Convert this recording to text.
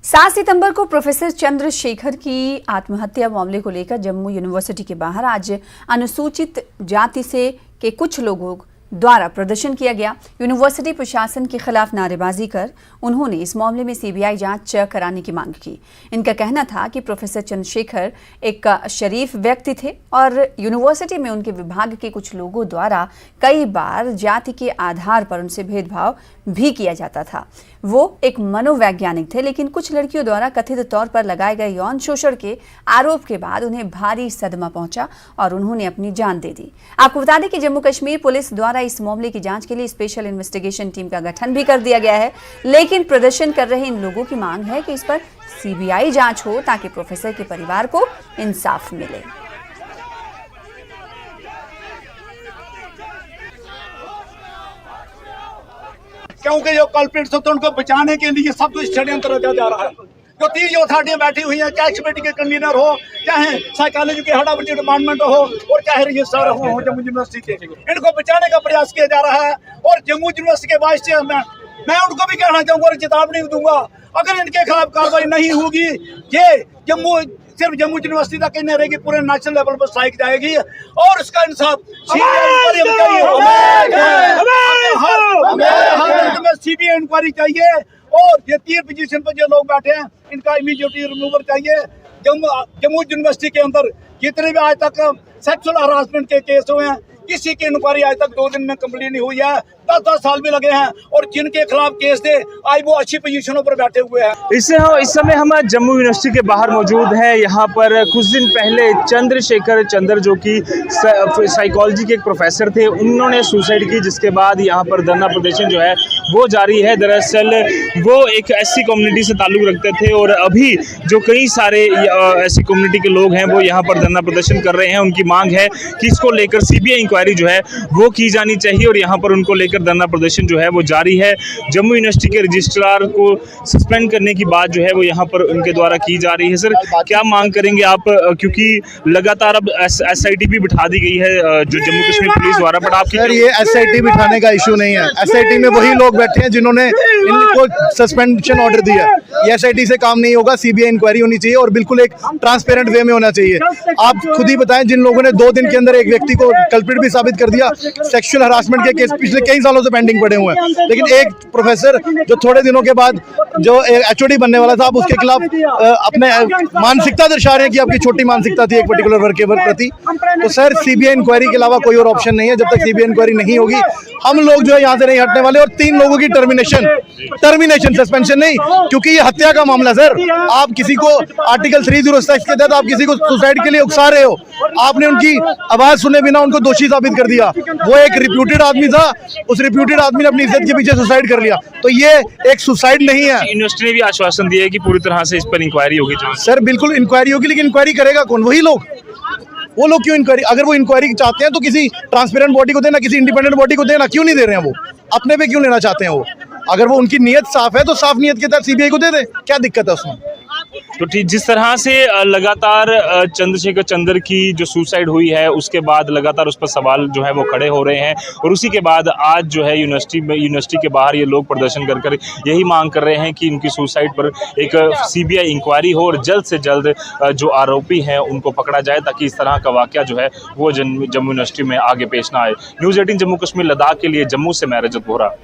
7 सितंबर को प्रोफेसर चंद्रशेखर की आत्महत्या मामले को लेकर जम्मू यूनिवर्सिटी के बाहर आज अनुसूचित जाति से के कुछ लोगों द्वारा प्रदर्शन किया गया। यूनिवर्सिटी प्रशासन के खिलाफ नारेबाजी कर उन्होंने इस मामले में सीबीआई जांच कराने की मांग की। इनका कहना था कि प्रोफेसर चंद्रशेखर एक शरीफ व्यक्ति थे और यूनिवर्सिटी में उनके विभाग के कुछ लोगों द्वारा कई बार जाति के आधार पर उनसे भेदभाव भी किया जाता था। वो एक मनोवैज्ञानिक थे, लेकिन कुछ लड़कियों द्वारा कथित तौर पर लगाए गए यौन शोषण के आरोप के बाद उन्हें भारी सदमा पहुंचा और उन्होंने अपनी जान दे दी। आपको बता दें कि जम्मू कश्मीर पुलिस द्वारा इस मामले की जांच के लिए स्पेशल इन्वेस्टिगेशन टीम का गठन भी कर दिया गया है, लेकिन प्रदर्शन कर रहे इन लोगों की मांग है कि इस पर सीबीआई जांच हो ताकि प्रोफेसर के परिवार को इंसाफ मिले। क्योंकि जो कल्प्रिट्स होते हैं उनको बचाने के लिए सब कुछ षड्यंत्र रचा जा रहा है। जो 3 अथॉरिटियां बैठी हुई हैं, चाहे कमेटी के कन्वीनर हो, चाहे साइकोलॉजी के हेड ऑफ डिपार्टमेंट हो और चाहे रजिस्ट्रार हो जम्मू यूनिवर्सिटी के, इनको बचाने का प्रयास किया जा रहा है। और जम्मू यूनिवर्सिटी के वाइस चेयरमैन मैं उनको भी कहना चाहूंगा और चेतावनी दूंगा, अगर इनके खिलाफ कार्रवाई नहीं होगी, ये सिर्फ जम्मू यूनिवर्सिटी तक ही नहीं रहेगी, पूरे नेशनल लेवल पर स्ट्राइक जाएगी और उसका इंसाफ सीबीआई इंक्वायरी चाहिए। और ये 3 पोजीशन पर जो लोग बैठे हैं इनका इमीडिएटली रिमूवर चाहिए। जम्मू यूनिवर्सिटी के अंदर जितने भी आज तक सेक्सुअल हरासमेंट के केस हुए हैं, किसी की इंक्वायरी आज तक 2 दिन में कंप्लीट नहीं हुई है। 10 साल भी लगे हैं और जिनके खिलाफ केस थे आज वो अच्छी पोजीशनों पर बैठे हुए हैं। इस समय हम जम्मू यूनिवर्सिटी के बाहर मौजूद हैं। यहाँ पर कुछ दिन पहले चंद्रशेखर जो कि साइकोलॉजी के एक प्रोफेसर थे, उन्होंने सुसाइड की, जिसके बाद यहाँ पर धरना प्रदर्शन जो है वो जारी है। दरअसल वो एक एससी कम्युनिटी से ताल्लुक़ रखते थे और अभी जो कई सारे एससी कम्युनिटी के लोग हैं वो यहाँ पर धरना प्रदर्शन कर रहे हैं। उनकी मांग है कि इसको लेकर सीबीआई इंक्वायरी जो है वो की जानी चाहिए और यहाँ पर उनको लेकर धरना प्रदर्शन जो है वो जारी है। जम्मू यूनिवर्सिटी के रजिस्ट्रार को सस्पेंड करने की बात जो है वो यहाँ पर उनके द्वारा की जा रही है। सर, क्या मांग करेंगे आप, क्योंकि लगातार अब एसआईटी भी बिठा दी गई है जो जम्मू कश्मीर पुलिस द्वारा, बट आपकी सर ये एसआईटी बिठाने का इशू नहीं है। एसआईटी में वही लोग बैठे हैं जिन्होंने इनको सस्पेंशन ऑर्डर दिया है। ये एसआईटी से काम नहीं होगा, सीबीआई इंक्वायरी होनी चाहिए और बिल्कुल एक ट्रांसपेरेंट वे में होना चाहिए। आप खुद ही बताएं, जिन लोगों ने 2 दिन के अंदर एक व्यक्ति को कल्प्रिट भी साबित कर दिया, सेक्सुअल हरासमेंट के केस पिछले कई सालों से पेंडिंग पड़े हुए हैं, लेकिन एक प्रोफेसर जो थोड़े दिनों के बाद जो एचओडी बनने वाला था, आप उसके खिलाफ अपने मानसिकता दर्शा रहे हैं कि आपकी छोटी मानसिकता थी एक पर्टिकुलर वर्ग के प्रति। तो सर सीबीआई इंक्वायरी के अलावा कोई और ऑप्शन नहीं है। जब तक सीबीआई इंक्वायरी नहीं होगी हम लोग जो है यहाँ से नहीं हटने वाले। और 3 लोगों की टर्मिनेशन सस्पेंशन नहीं, क्योंकि ये हत्या का मामला। सर आप किसी को आर्टिकल 306 के तहत आप किसी को सुसाइड के लिए उकसा रहे हो। आपने उनकी आवाज सुने बिना उनको दोषी साबित कर दिया। वो एक रिप्यूटेड आदमी था, उस रिप्यूटेड आदमी ने अपनी इज्जत के पीछे सुसाइड कर लिया। तो ये एक सुसाइड नहीं है। यूनिवर्सिटी ने भी आश्वासन दिया है कि पूरी तरह से इस पर इंक्वायरी होगी। सर बिल्कुल इंक्वायरी होगी, लेकिन इंक्वायरी करेगा कौन? वही लोग। वो लोग क्यों इंक्वायरी? अगर वो इंक्वायरी चाहते हैं तो किसी ट्रांसपेरेंट बॉडी को देना, किसी इंडिपेंडेंट बॉडी को देना। क्यों नहीं दे रहे हैं? वो अपने पे क्यों लेना चाहते हैं? वो अगर वो उनकी नीयत साफ है तो साफ नीयत के तहत सीबीआई को दे दे, क्या दिक्कत है उसमें? तो ठीक जिस तरह से लगातार चंद्रशेखर की जो सुसाइड हुई है उसके बाद लगातार उस पर सवाल जो है वो खड़े हो रहे हैं और उसी के बाद आज जो है यूनिवर्सिटी के बाहर ये लोग प्रदर्शन कर यही मांग कर रहे हैं कि उनकी सुसाइड पर एक सीबीआई इंक्वायरी हो और जल्द से जल्द जो आरोपी हैं उनको पकड़ा जाए, ताकि इस तरह का वाकया जो है वो जम्मू यूनिवर्सिटी में आगे पेश ना आए। न्यूज़ 18 जम्मू कश्मीर लद्दाख के लिए जम्मू से मैं रजत बोहरा।